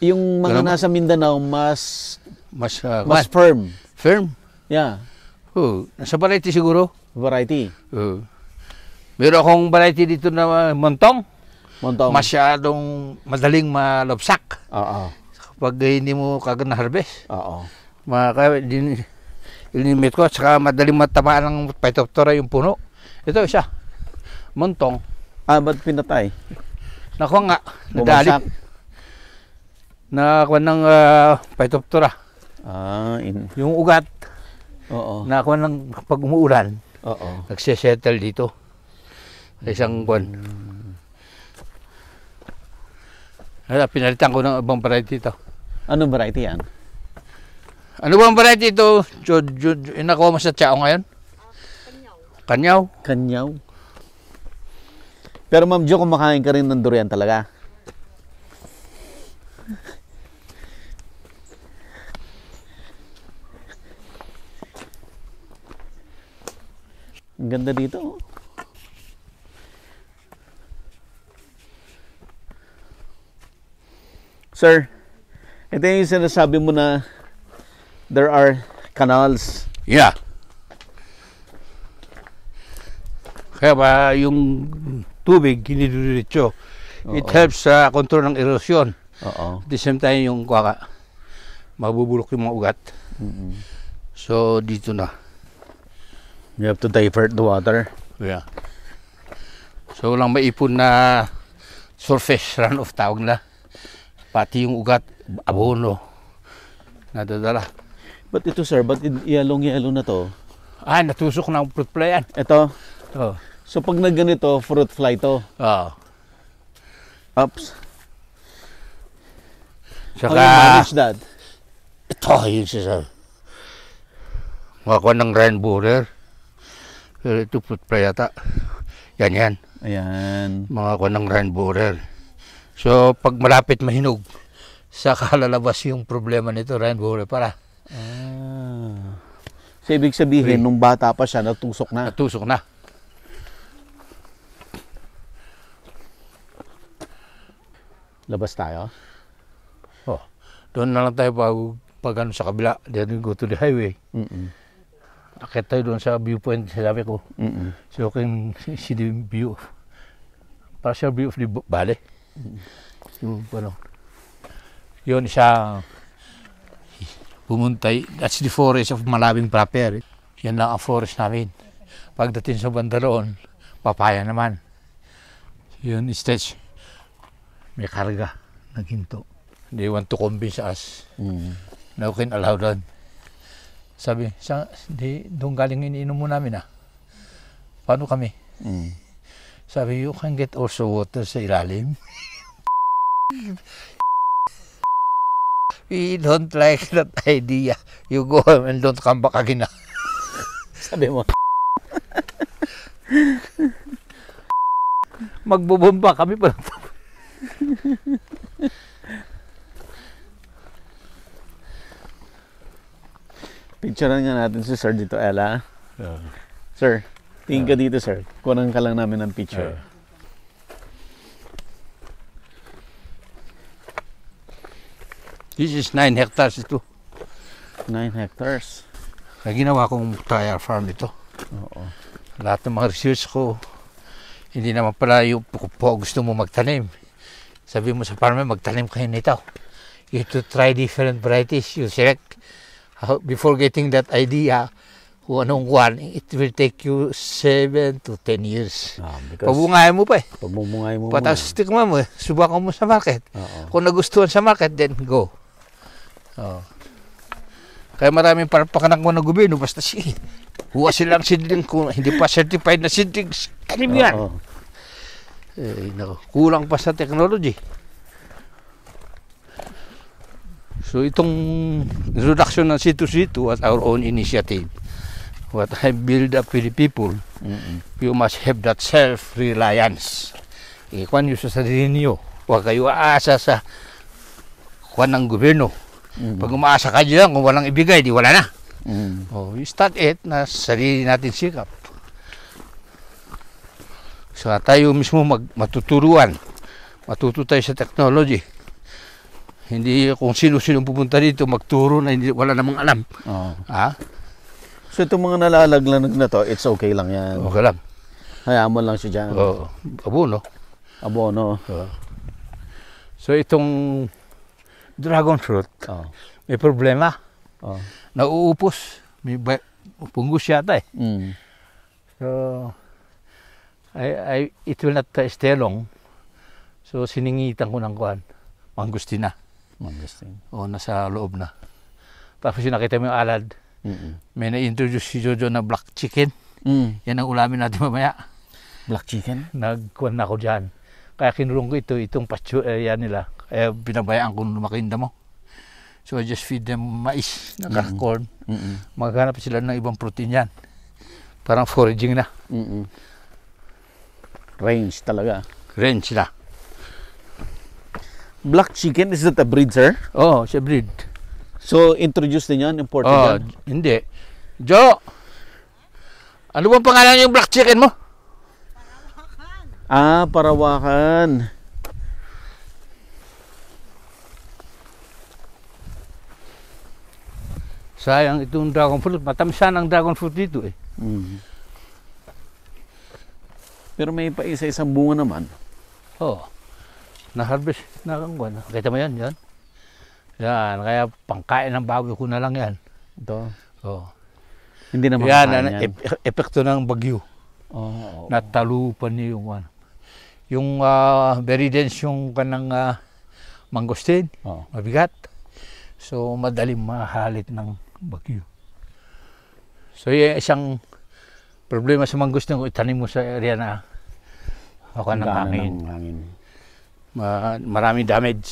Yung mga Ganun ba? nasa Mindanao, mas Mas firm. firm. Yeah, Nasa variety siguro. variety. Meron akong variety dito na montong. Montong. Masyadong madaling malabsak. Oo. Kapag hindi mo kagad na-harvest. Oo. Ilinimit ko, saka madaling matamaan ng Phytophthora yung puno. Ito isa, montong. Ba't pinatay? Nakuha nga, nadali. Bumagsak? Nakuha ng Phytophthora. Yung ugat, Oo. nakuha ng pag umuulan, Oo. nagsisettle dito. Sa isang buwan. Pinalitan ko ng ibang variety ito. Anong variety yan? Ano bang variety ito? Inakuha mo sa Tiao ngayon? Kanyaw. Kanyaw. Pero Ma'am Jo, kumakain ka rin ng durian talaga? Ang ganda dito. Oh. Sir, ito yung sinasabi mo na there are canals. Yeah. Kaya ba yung tubig kinidiretso, it helps sa control ng erosion. Oo. At the same time yung mabubulok yung mga ugat. So dito na. You have to divert the water. Yeah. So walang maipon na surface runoff tawag na. Pati yung ugat, abono, nadadala. But ito sir, ba't yellow na to? Natusok na ang fruit fly yan. Ito. Oh. So pag nagganito, fruit fly to. Oops. How Saka, you manage that? ito yun siya. Makakuha ng rainbow rare. Pero ito fruit fly yata. Yan. Ayan. Makakuha ng rainbow rare. So, pag malapit mahinog, saka lalabas yung problema nito, rainbow rare para. So, ibig sabihin, nung bata pa siya, natusok na. Natusok na. Labas tayo. Doon na lang tayo pag ano sa kabila. Then we go to the highway. Akit tayo doon sa viewpoint, sabi ko. So, you can see the view. Partial view of the valley. Yung ano. Yun siya pumuntay. That's the forest of Malabing proper. Yan lang ang forest namin. Pagdating sa banda roon, papaya naman. Yun, stage. May karga. Naghinto. They want to convince us na we can allow doon. Sabi, doon galing iniinom mo namin Paano kami? Sabi, you can get also water sa ilalim. We don't like that idea. You go home and don't come back again. Sabi mo. Magbubomba kami pa. Picturean nga natin si Sir dito, Ella. Sir, tingin ka dito, sir. Kunan ka lang namin ng picture. This is 9 hectares ito. 9 hectares. Kaya ginawa kong trial farm ito. Oo. Lahat ng mga research ko, hindi naman pala yung po gusto mo magtanim. Sabi mo sa farmer, magtanim kayo nito. You have to try different varieties. You select. Before getting that idea, kung anong kuwan, it will take you 7 to 10 years. Pabungayan mo pa eh. Pabungayan mo Patapos tikman mo, subukan mo sa market. Kung nagustuhan sa market, then go. Kaya maraming parpakan ng gobyerno, basta sige. Huwa silang seedling kung hindi pa certified na seedlings. Tanim yan. Kulang pa sa technology. So itong introduction ng C2C2 at our own initiative, what I build up with the people, you must have that self-reliance. Ikuan nyo sa sarili niyo. Huwag kayo aasa sa kuwan ng gobyerno. Pag umaasa ka dyan, kung walang ibigay, di wala na. You start it na sarili natin sikap. So tayo mismo matuturuan. Matuto tayo sa technology. Hindi kung sino-sino pupunta dito magturo na wala namang alam. So itong mga nalalaglag na to, it's okay lang yan. Okay lang. Hayaan mo lang siya dyan. Abono. So itong dragon fruit, may problema. Nauupos. May pungus yata eh. So it will not stay long. So siningitan ko ng kuwan. Mangustina. Nasa loob na. Tapos yung nakita mo yung alad, may na-introduce si Jojo na black chicken. Yan ang ulamin natin mamaya. Black chicken? Nagkuhan na ako dyan. Kaya kinulong ko itong pasture area nila. Kaya binabayaan ko makinda mo. So I just feed them mais, corn. Maghanap sila ng ibang protein yan. Parang foraging na. Range talaga. Range na. Black chicken, is that a breed, sir? Siya breed. So, introduce din yan, imported yan? Hindi. Jo! Ano bang pangalan yung black chicken mo? Parawakan. Sayang itong dragon fruit. Matamisan ang dragon fruit dito eh. Pero may pa isa-isang bunga naman. Na-harvest na lang. Kita mo yan, yan. Yan, kaya pangkain ng bago ko na lang yan. Ito? Hindi naman yan. Epekto ng bagyo. Natalupan niyo yung very dense yung kanang mangosteen. Mabigat. So, madaling mahalit ng bagyo. So, yung isang problema sa mangosteen kung itanim mo sa area na ng hangin. Maraming damage.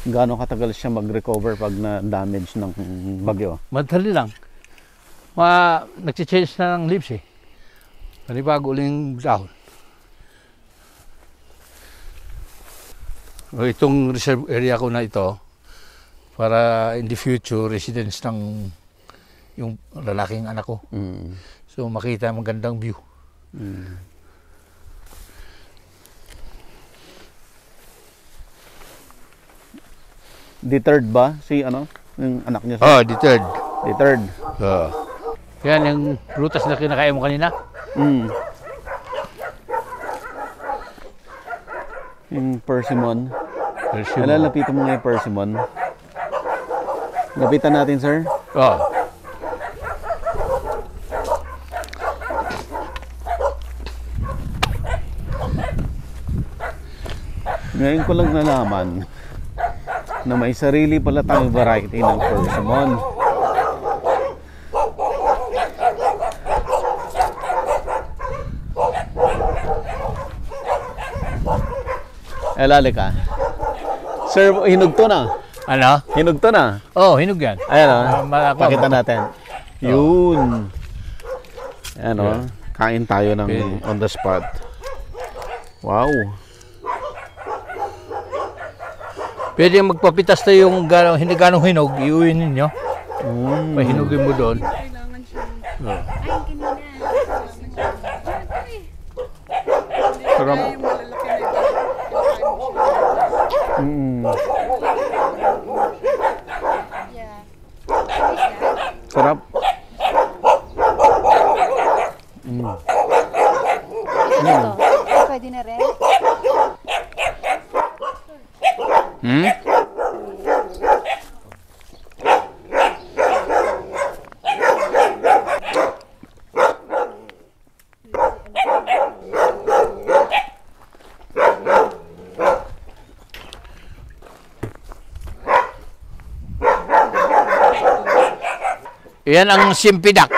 Gaano katagal siya mag-recover pag na-damage ng bagyo? Madali lang. Nag-change na ng leaves eh. Panibago uling dahon. Itong reserve area ko na ito, para in the future, residence ng yung lalaking anak ko. So makita magandang view. Deterred ba si yung anak niya? Deterred. Deterred. Yan yung prutas na kinakain mo kanina. Yung persimmon. Lalapitan mo nga yung persimmon. Lapitan natin, sir. Ngayon ko lang nalaman na may sarili pala tayong variety ng persimmon. Lali ka. Sir, hinog to na. Ano? Hinog to na. Hinog yan. Ayan pakita natin. Yun. Ayan kain tayo ng on the spot. Wow. Pwede magpapitas tayo yung hindi ganong hinog, iuwin ninyo. Pahinugin mo doon. Kailangan siya. Pero yung malalaki na ito. Ito. Pwede na rin. Hmm? Yan ang simpidak.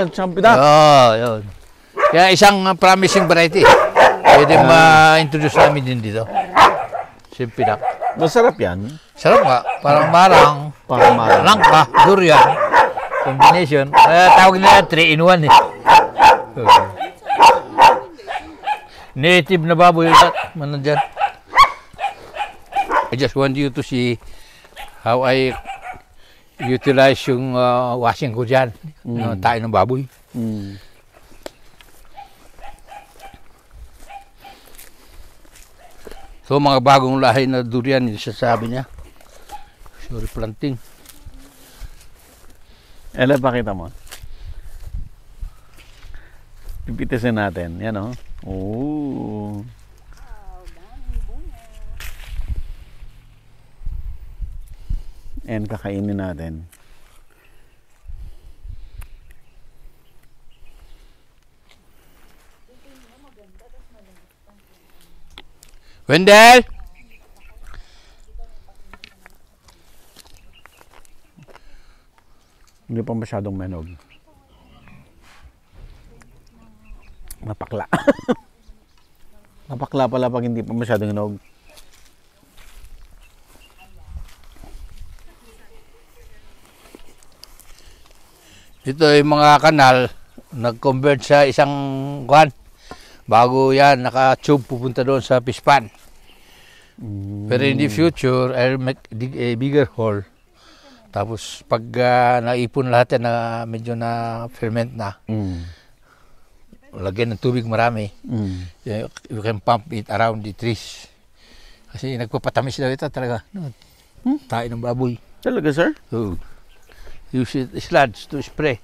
Champidak. Yun. Kaya isang promising variety. Pwede ma-introduce namin din dito. Simpidak. Masarap yan. Sarap nga. Parang marang. Parang marang. Langka. Durian. Combination. Tawag nila 3-in-1 eh. Native na baboy. Ano dyan? I just want you to see how I utilize yung washing ko dyan. Tayo ng baboy. So mga bagong lahi na durian, yung sasabi niya. Sorry, planting. Ela, pakita mo. Pipitisin natin. Yan o. Oh. And kakainin natin. Wendell! Hindi pa masyadong manog. Mapakla. Mapakla pala pag hindi pa masyadong hinog. Ito yung mga kanal, nag-convert sa isang kwan. Bago yan, naka-tube pupunta doon sa fish pan. Pero in the future, I'll dig a bigger hole. Tapos pag naipon lahat yan na medyo na ferment na, lagyan ng tubig marami, you can pump it around the trees. Kasi nagpapatamis daw ito talaga. Tayo ng baboy. Talaga, sir? So, use it sludge to spray.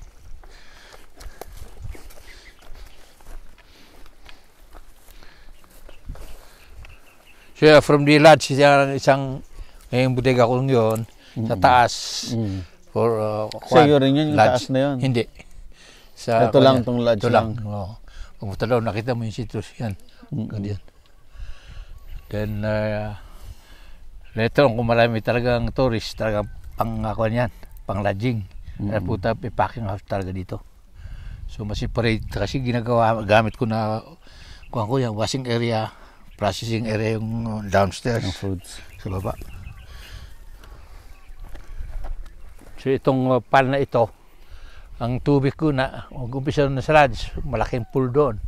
So from the lodge, isang ngayong bodega ko yun, sa taas. For, sa'yo rin yun, yung taas na yun? Hindi. Ito lang, itong lodge lang? Oo. Pumunta daw, nakita mo yung citrus yan. Ganyan. Then, later on, kung marami talagang tourist, talagang pang-akuan yan, pang-lodging. Puta, packing house talaga dito. So, masiparate, kasi ginagawa, gamit ko na, kuhan ko yan, washing area, processing area yung downstairs. Ng fruits. Sa baba. So, itong pan na ito, ang tubig ko na, mag-umpisa na sa lodge, malaking pool doon.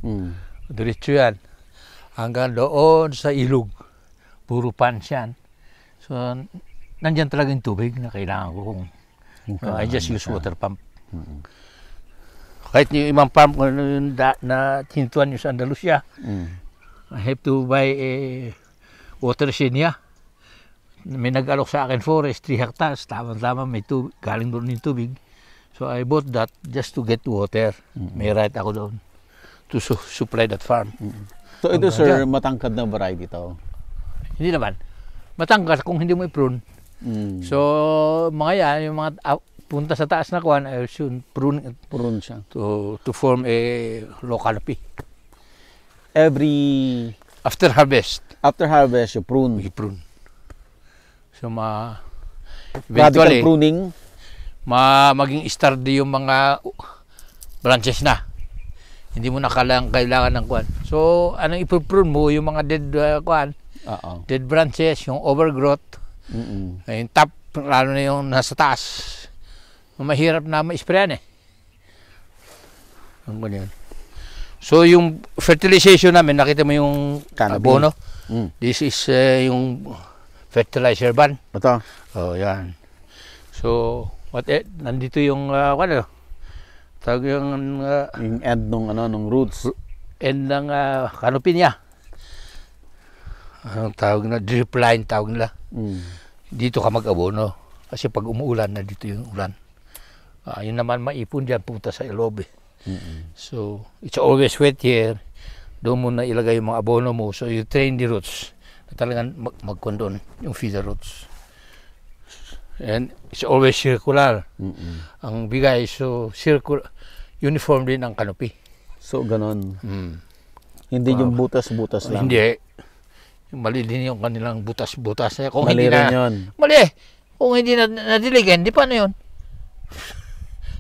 Diretso yan. Hanggang doon sa ilog. Puro pans yan. So, nandyan talaga yung tubig na kailangan ko kung I just use water pump. Kahit yung ibang pump na tintuan yung sa Andalusia, I have to buy a water senia. May nag-alok sa akin forest, 3 hectares. Tama-tama, may tubig, galing doon yung tubig. So I bought that just to get water. May right ako doon to supply that farm. So ito, sir, matangkad na variety ito? Hindi naman. Matangkad kung hindi mo i-prune. So mga yan, yung mga punta sa taas na kuwan, I soon prune siya to form a low canopy. After harvest, you prune. we prune. So Radical eventually pruning. maging sturdy yung mga branches na. Hindi mo na kailangan ng kuwan. So anong ipuprune mo yung mga dead kuwan, dead branches, yung overgrowth, yung top, lalo na yung nasa taas. Mahirap na ma-sprayan eh. Ang ganyan. So yung fertilization namin, nakita mo yung abono. This is yung fertilizer ban. Ito. Oh, yan. So nandito yung ano? Tawag yung end nung roots. End ng canopy niya. Anong tawag na? Drip line tawag nila. Dito ka mag-abono. Kasi pag umuulan, na dito yung ulan. Yun naman maipon dyan, punta sa ilog eh. So, it's always wet here. doon mo na ilagay yung mga abono mo. So you train the roots na talagang magkondon yung feeder roots. And it's always circular. Ang bigay, so circular, uniform din ang canopy. So, ganon. Hindi yung butas-butas lang. Hindi. Mali din yung kanilang butas-butas. Kung Mali hindi rin na, yun. Mali. Kung hindi na nadiligan, di paano yun?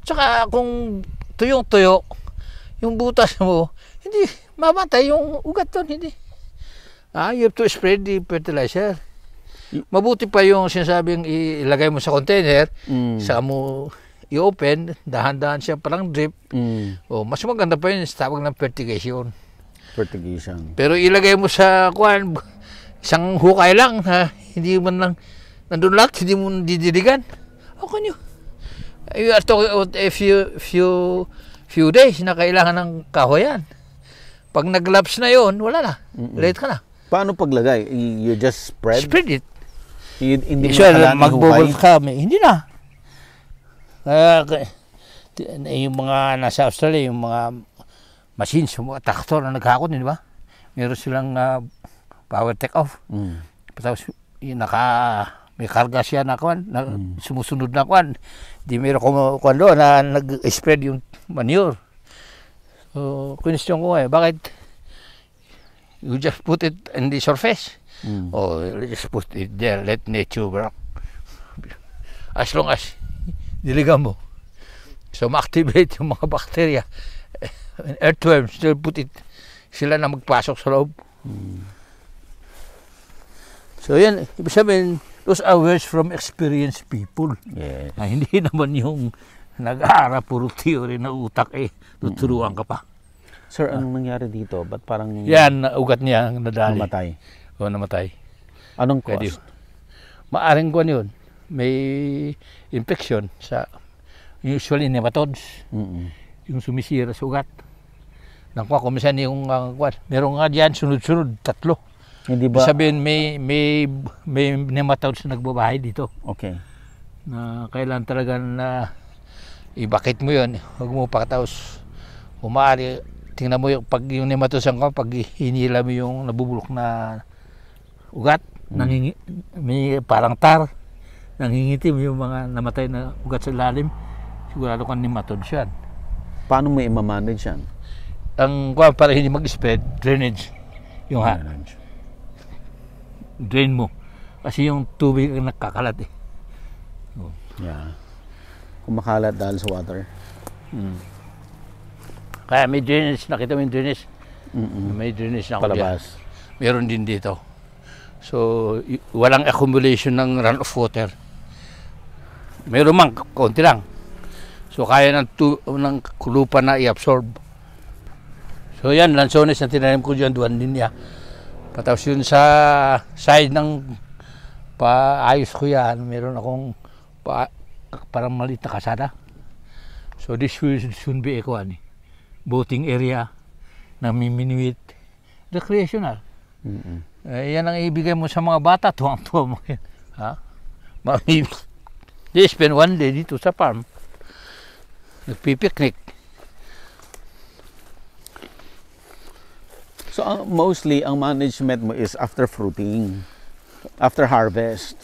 Tsaka kung tuyong-tuyo, yung butas mo, hindi, mamatay yung ugat doon, hindi. You have to spread the fertilizer. Mabuti pa yung sinasabing ilagay mo sa container, saka mo i-open, dahan-dahan siya parang drip. Mas maganda pa yun, tawag ng fertigation. Fertigation. Pero ilagay mo sa isang hukay lang, hindi man lang, nandun lahat, hindi mo didiligan. How can you? You are talking about a few days na kailangan ng kahoyan. Pag nag-lapse na yon, wala na. Late ka na. Paano paglagay? You just spread? Spread it. Hindi mo Siya, kailangan magbubol ihukay? kami. Hindi na. Yung mga nasa Australia, yung mga machines, yung mga traktor na naghakot, di ba? Meron silang power take-off. Tapos yung may karga siya na kwan, sumusunod na kwan. Di meron kwan doon na nag-spread yung manure. So, question ko bakit you just put it in the surface? Or just put it there, let nature work. As long as diligan mo. So, ma-activate yung mga bacteria. Earthworms, they'll put it, sila na magpasok sa loob. So, yan, ibig sabihin, those are words from experienced people. Yes. Hindi naman yung nag-aaral, puro theory na utak tuturuan ka pa. Sir, anong nangyari dito? Ba't parang Yan, ugat niya nadali. namatay? O, namatay. Anong Pwede cause? Maaring kwan yun. May infection sa, usually nematodes, yung sumisira sa ugat. Nakuha ko, minsan yung meron nga diyan, sunod-sunod, 3. Hindi ba? Sabihin, may nematodes na nagbabahay dito. Okay. Na kailan talaga na ibakit mo yun. Huwag mo pakataos. Umaari, tingnan mo yung, pag yung nematodes ang pag hinila mo yung nabubulok na ugat, may parang tar, nangingitim yung mga namatay na ugat sa ilalim, sigurado kang nematodes yan. Paano mo i-manage yan? Ang para hindi mag-spread, drainage. Yung drain mo. Kasi yung tubig ang nakakalat Yeah. Kumakalat dahil sa water. Kaya may drainage, nakita mo yung drainage? May drainage na ako Palabas. dyan. Meron din dito. So, walang accumulation ng runoff water. Meron man, konti lang. So, kaya ng lupa na i-absorb. So, yan, lansones na tinanim ko dyan, duwan din niya. Patapos yun sa side ng paayos ko yan, meron akong parang maliit na kasada. So, this will soon be boating area na miminuit, recreational. Yan ang ibigay mo sa mga bata, tuwang-tuwa mo yan. They spend one day dito sa farm, nagpipiknik. So, mostly, ang management mo is after fruiting, after harvest.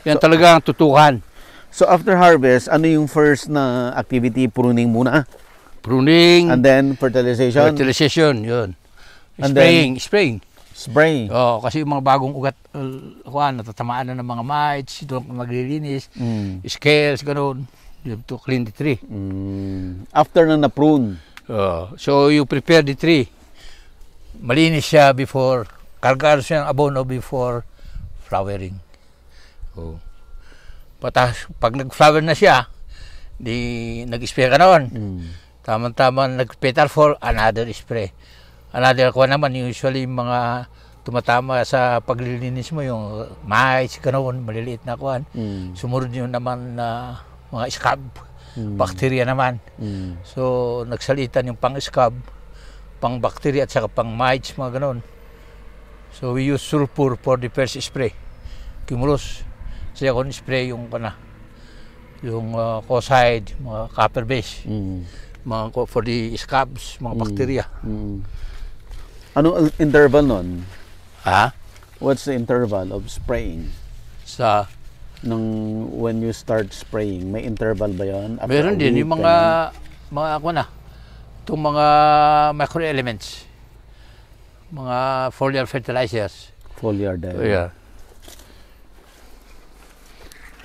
Yan talaga ang tutukan. So, after harvest, ano yung first na activity? Pruning muna? Pruning, And then, fertilization? fertilization, yun. And Spraying. Spray? Kasi yung mga bagong ugat, natatamaan na ng mga mites, doon maglilinis, scales, gano'n. You have to clean the tree. After na na-prune? So you prepare the tree. Malinis siya before, kargado siya ng abono before flowering. Pag nag-flower na siya, di nag-spray ka noon. Tama-tama nag-petal for another spray. Another ko naman, usually mga tumatama sa paglilinis mo, yung mites, ganoon, maliliit na kuhan. Sumunod yun naman na mga scab, bacteria naman. So, nagsalitan yung pang-scab, pang-bacteria at saka pang-mites, mga ganoon. So, we use sulfur for the first spray. Cumulus. Siya ko spray yung Coside, mga copper base. for the scabs, mga bacteria. Anong interval nun? Ha? What's the interval of spraying? Sa When you start spraying, may interval ba yun? After meron a din week, yung mga ako na, itong mga microelements, mga foliar fertilizers. Foliar dye. Yeah.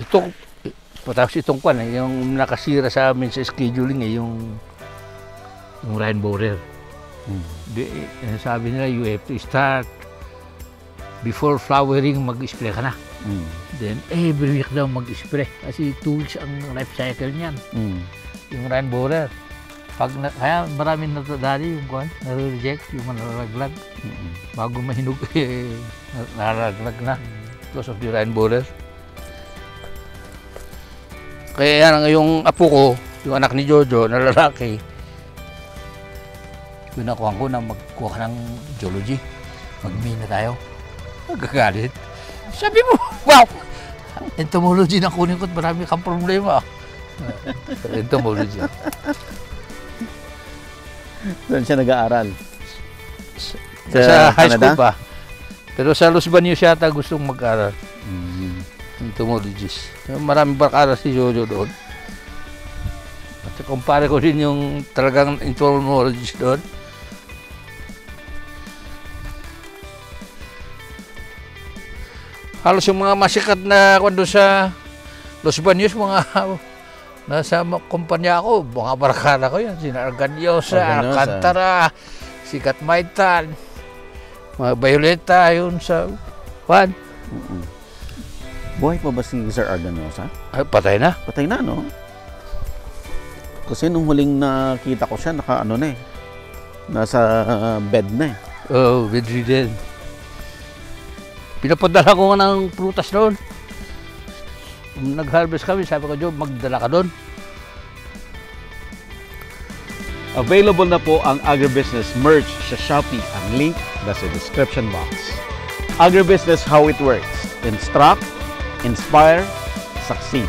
Itong kwan, yung nakasira sa amin sa scheduling, yung rainbower. Sabi nila, you have to start before flowering, mag-spray ka na. Then, every week daw mag-spray. Kasi 2 weeks ang life cycle niyan. Yung rainbower. Kaya maraming natadali yung kwan, nare-reject, yung nararaglag. Bago mahinog, nararaglag na. Because of the rainbower. Kaya yan, yung apo ko, yung anak ni Jojo, na lalaki, pinakuha ko na magkuha ka ng geology. Mag-mina tayo. Magagalit. Sabi mo, wow! Entomology na kunin ko at marami kang problema. Entomology. Doon siya nag-aaral? Sa high school pa. Pero sa Los Baños yata gustong mag-aaral. Entomologist. Maraming barkada si Jojo doon. At kumpare ko din yung talagang entomologist doon. Halos yung mga masikat na kwando sa Los Baños, mga nasa kumpanya ko, mga barkada ko yan. Sina Arganiosa, Alcantara, Sikat Maitan, mga Violeta, yun sa Juan. Buhay pa ba si Sir Arganiosa? Ay, patay na. Patay na, no? Kasi nung huling nakita ko siya, nasa bed na eh. Oh, bedridden. Pinapadala ko ng prutas doon. Nag-harvest kami, sabi ko, Joe, magdala ka doon. Available na po ang Agribusiness merch sa Shopee. Ang link nasa description box. Agribusiness, how it works. Instruct, inspire, succeed.